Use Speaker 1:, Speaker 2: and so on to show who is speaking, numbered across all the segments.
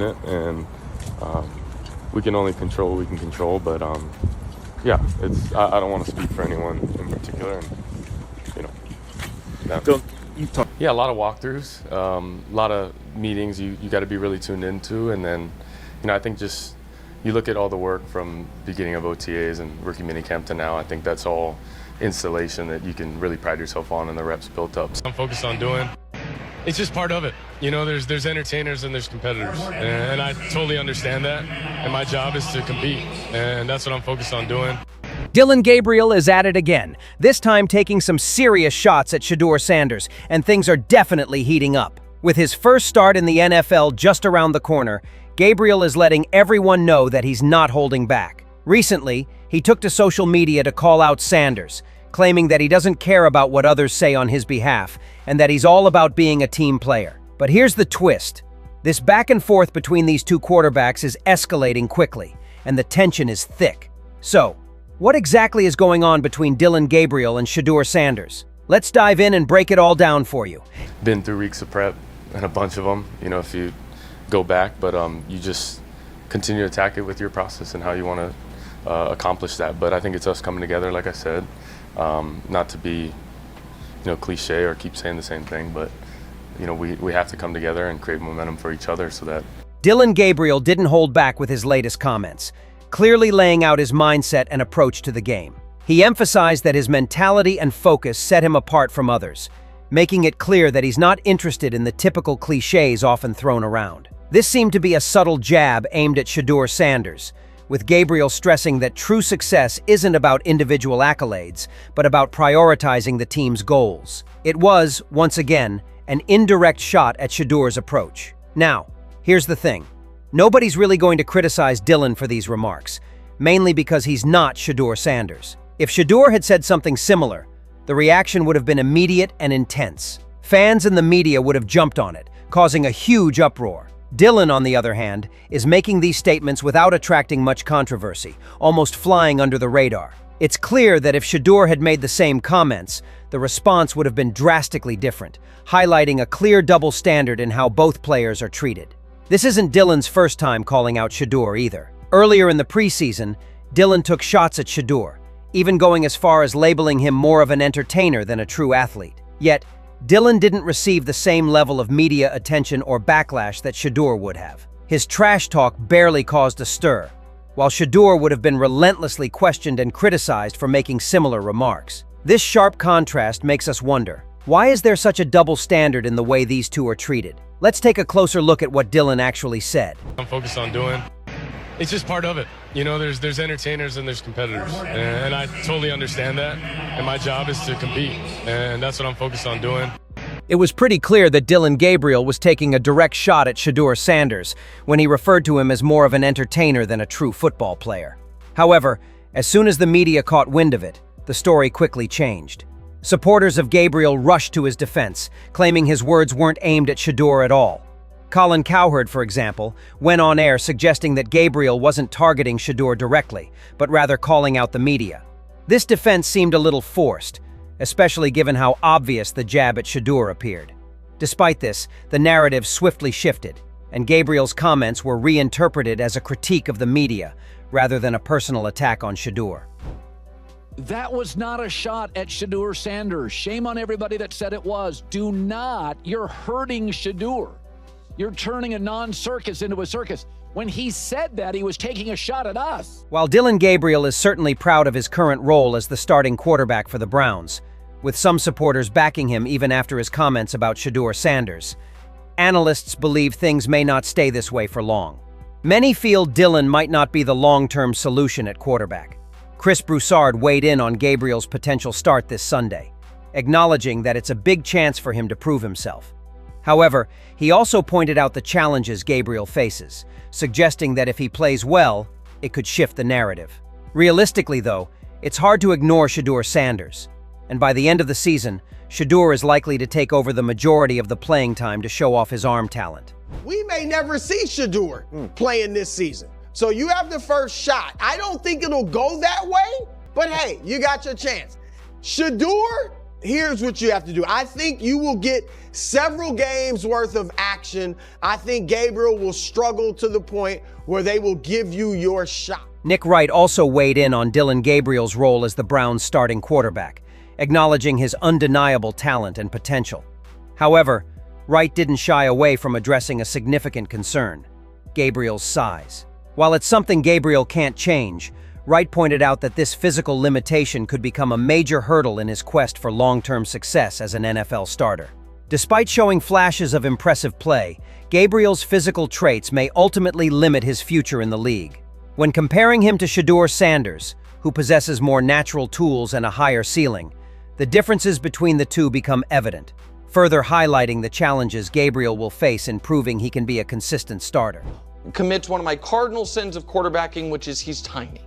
Speaker 1: it, and we can only control what we can control. But yeah, I don't want to speak for anyone in particular, and yeah, a lot of walkthroughs, a lot of meetings you got to be really tuned into, and then I think just you look at all the work from beginning of OTAs and rookie minicamp to now. I think that's all installation that you can really pride yourself on, and the reps built up. I'm focused on doing. It's just part of it. There's entertainers and there's competitors, and I totally understand that. And my job is to compete, and that's what I'm focused on doing.
Speaker 2: Dillon Gabriel is at it again, this time taking some serious shots at Shedeur Sanders, and things are definitely heating up. With his first start in the NFL just around the corner, Gabriel is letting everyone know that he's not holding back. Recently, he took to social media to call out Sanders, claiming that he doesn't care about what others say on his behalf, and that he's all about being a team player. But here's the twist. This back and forth between these two quarterbacks is escalating quickly, and the tension is thick. So, what exactly is going on between Dillon Gabriel and Shedeur Sanders? Let's dive in and break it all down for you.
Speaker 1: Been through weeks of prep, and a bunch of them, if you go back, but you just continue to attack it with your process and how you want to accomplish that. But I think it's us coming together, like I said, not to be cliche or keep saying the same thing, but we have to come together and create momentum for each other so that.
Speaker 2: Dillon Gabriel didn't hold back with his latest comments, clearly laying out his mindset and approach to the game. He emphasized that his mentality and focus set him apart from others, making it clear that he's not interested in the typical cliches often thrown around. This seemed to be a subtle jab aimed at Shedeur Sanders, with Gabriel stressing that true success isn't about individual accolades, but about prioritizing the team's goals. It was, once again, an indirect shot at Shedeur's approach. Now, here's the thing. Nobody's really going to criticize Dillon for these remarks, mainly because he's not Shedeur Sanders. If Shedeur had said something similar, the reaction would have been immediate and intense. Fans and the media would have jumped on it, causing a huge uproar. Dillon, on the other hand, is making these statements without attracting much controversy, almost flying under the radar. It's clear that if Shedeur had made the same comments, the response would have been drastically different, highlighting a clear double standard in how both players are treated. This isn't Dillon's first time calling out Shedeur either. Earlier in the preseason, Dillon took shots at Shedeur, even going as far as labeling him more of an entertainer than a true athlete. Yet, Dillon didn't receive the same level of media attention or backlash that Shedeur would have. His trash talk barely caused a stir, while Shedeur would have been relentlessly questioned and criticized for making similar remarks. This sharp contrast makes us wonder, why is there such a double standard in the way these two are treated? Let's take a closer look at what Dillon actually said.
Speaker 1: I'm focused on doing. It's just part of it. There's entertainers and there's competitors, and I totally understand that. And my job is to compete, and that's what I'm focused on doing.
Speaker 2: It was pretty clear that Dillon Gabriel was taking a direct shot at Shedeur Sanders when he referred to him as more of an entertainer than a true football player. However, as soon as the media caught wind of it, the story quickly changed. Supporters of Gabriel rushed to his defense, claiming his words weren't aimed at Shedeur at all. Colin Cowherd, for example, went on air suggesting that Gabriel wasn't targeting Shedeur directly, but rather calling out the media. This defense seemed a little forced, especially given how obvious the jab at Shedeur appeared. Despite this, the narrative swiftly shifted, and Gabriel's comments were reinterpreted as a critique of the media, rather than a personal attack on Shedeur.
Speaker 3: That was not a shot at Shedeur Sanders. Shame on everybody that said it was. Do not. You're hurting Shedeur. You're turning a non-circus into a circus. When he said that, he was taking a shot at us.
Speaker 2: While Dillon Gabriel is certainly proud of his current role as the starting quarterback for the Browns, with some supporters backing him even after his comments about Shedeur Sanders, analysts believe things may not stay this way for long. Many feel Dillon might not be the long-term solution at quarterback. Chris Broussard weighed in on Gabriel's potential start this Sunday, acknowledging that it's a big chance for him to prove himself. However, he also pointed out the challenges Gabriel faces, suggesting that if he plays well, it could shift the narrative. Realistically, though, it's hard to ignore Shedeur Sanders, and by the end of the season, Shedeur is likely to take over the majority of the playing time to show off his arm talent.
Speaker 4: We may never see Shedeur playing this season. So you have the first shot. I don't think it'll go that way, but hey, you got your chance. Shedeur here's what you have to do. I think you will get several games worth of action. I think Gabriel will struggle to the point where they will give you your shot.
Speaker 2: Nick Wright also weighed in on Dillon Gabriel's role as the Browns' starting quarterback, acknowledging his undeniable talent and potential. However, Wright didn't shy away from addressing a significant concern: Gabriel's size. While it's something Gabriel can't change, Wright pointed out that this physical limitation could become a major hurdle in his quest for long-term success as an NFL starter. Despite showing flashes of impressive play, Gabriel's physical traits may ultimately limit his future in the league. When comparing him to Shedeur Sanders, who possesses more natural tools and a higher ceiling, the differences between the two become evident, further highlighting the challenges Gabriel will face in proving he can be a consistent starter.
Speaker 5: Commit to one of my cardinal sins of quarterbacking, which is he's tiny.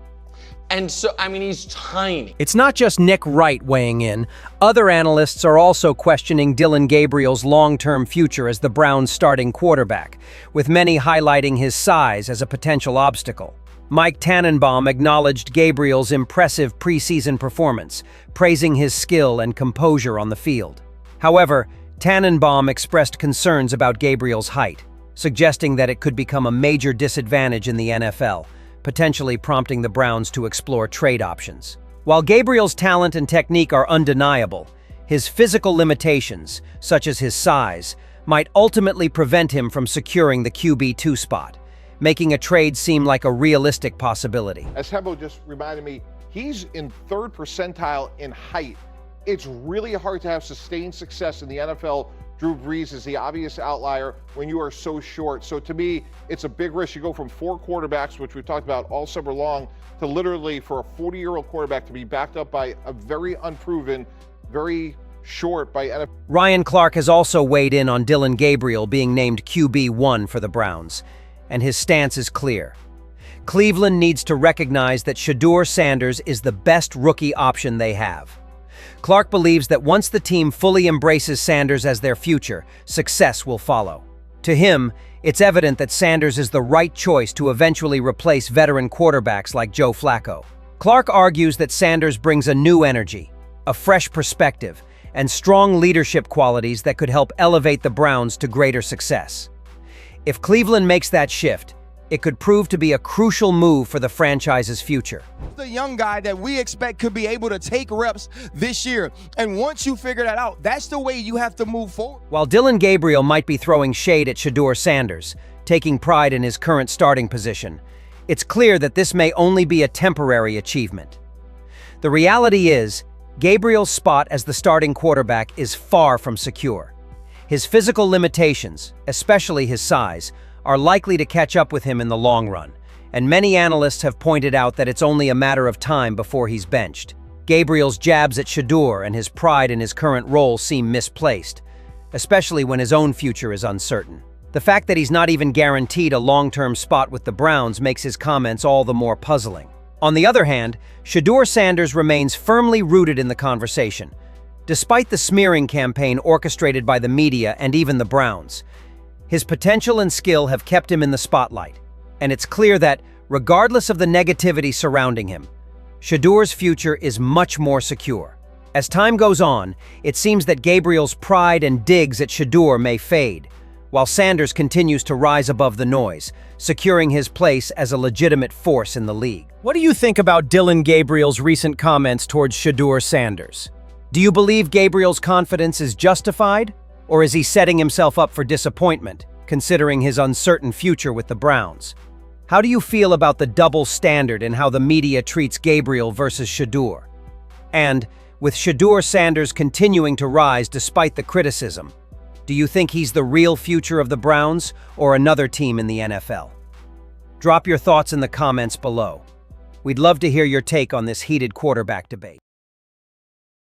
Speaker 5: And so, I mean, he's tiny.
Speaker 2: It's not just Nick Wright weighing in. Other analysts are also questioning Dillon Gabriel's long-term future as the Browns' starting quarterback, with many highlighting his size as a potential obstacle. Mike Tannenbaum acknowledged Gabriel's impressive preseason performance, praising his skill and composure on the field. However, Tannenbaum expressed concerns about Gabriel's height, suggesting that it could become a major disadvantage in the NFL, potentially prompting the Browns to explore trade options. While Gabriel's talent and technique are undeniable, his physical limitations, such as his size, might ultimately prevent him from securing the QB2 spot, making a trade seem like a realistic possibility.
Speaker 6: As Hebo just reminded me, he's in 3rd percentile in height. It's really hard to have sustained success in the NFL. Drew Brees is the obvious outlier when you are so short. So to me, it's a big risk. You go from 4 quarterbacks, which we've talked about all summer long, to literally for a 40-year-old quarterback to be backed up by a very unproven, very short by NFL.
Speaker 2: Ryan Clark has also weighed in on Dillon Gabriel being named QB1 for the Browns, and his stance is clear. Cleveland needs to recognize that Shedeur Sanders is the best rookie option they have. Clark believes that once the team fully embraces Sanders as their future, success will follow. To him, it's evident that Sanders is the right choice to eventually replace veteran quarterbacks like Joe Flacco. Clark argues that Sanders brings a new energy, a fresh perspective, and strong leadership qualities that could help elevate the Browns to greater success. If Cleveland makes that shift, it could prove to be a crucial move for the franchise's future.
Speaker 7: The young guy that we expect could be able to take reps this year. And once you figure that out, that's the way you have to move forward.
Speaker 2: While Dillon Gabriel might be throwing shade at Shedeur Sanders, taking pride in his current starting position, it's clear that this may only be a temporary achievement. The reality is, Gabriel's spot as the starting quarterback is far from secure. His physical limitations, especially his size, are likely to catch up with him in the long run, and many analysts have pointed out that it's only a matter of time before he's benched. Gabriel's jabs at Shedeur and his pride in his current role seem misplaced, especially when his own future is uncertain. The fact that he's not even guaranteed a long-term spot with the Browns makes his comments all the more puzzling. On the other hand, Shedeur Sanders remains firmly rooted in the conversation. Despite the smearing campaign orchestrated by the media and even the Browns, his potential and skill have kept him in the spotlight, and it's clear that, regardless of the negativity surrounding him, Shedeur's future is much more secure. As time goes on, it seems that Gabriel's pride and digs at Shedeur may fade, while Sanders continues to rise above the noise, securing his place as a legitimate force in the league. What do you think about Dillon Gabriel's recent comments towards Shedeur Sanders? Do you believe Gabriel's confidence is justified? Or is he setting himself up for disappointment, considering his uncertain future with the Browns? How do you feel about the double standard in how the media treats Gabriel versus Shedeur? And, with Shedeur Sanders continuing to rise despite the criticism, do you think he's the real future of the Browns or another team in the NFL? Drop your thoughts in the comments below. We'd love to hear your take on this heated quarterback debate.